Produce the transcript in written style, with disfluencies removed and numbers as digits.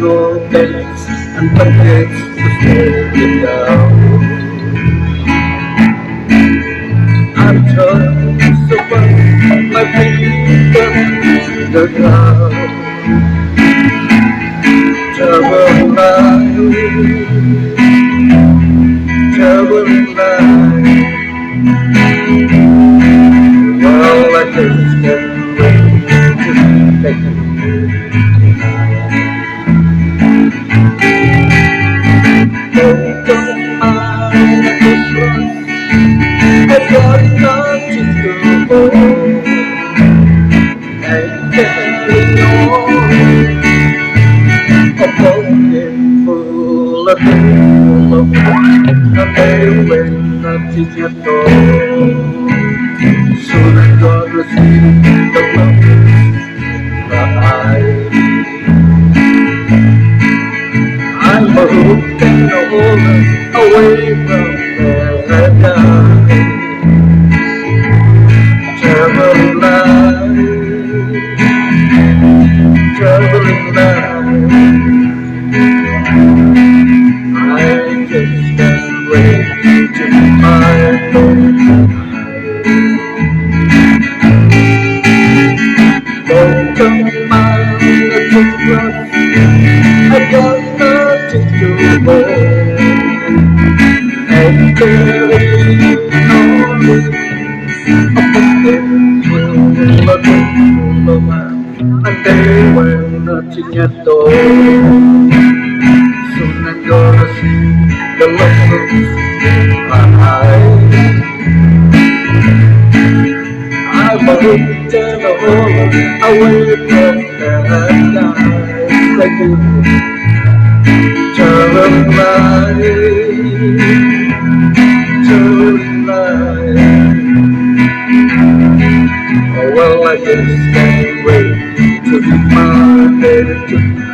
go days and buckets to slow it down. I'm trying so fast, my feet touch the ground. Traveling light. Well, I just can't wait to take you. Don't mind the cross, I got nothing to hold. And carrying on, a pocket full of love, a day when nothing at all. Soon I'm gonna see the love in my eyes. I'm hooked and all away from paradise. Traveling light. I just can't wait to find home. Don't come out of the grass, I got nothing to hold. And there is no need of a full of man, and they were nothing at all. Soon I'm gonna see the lessons in my eyes. I'm a hooked and a hole away from paradise. Like you, traveling light. Oh well, I just can't wait to be my baby tonight.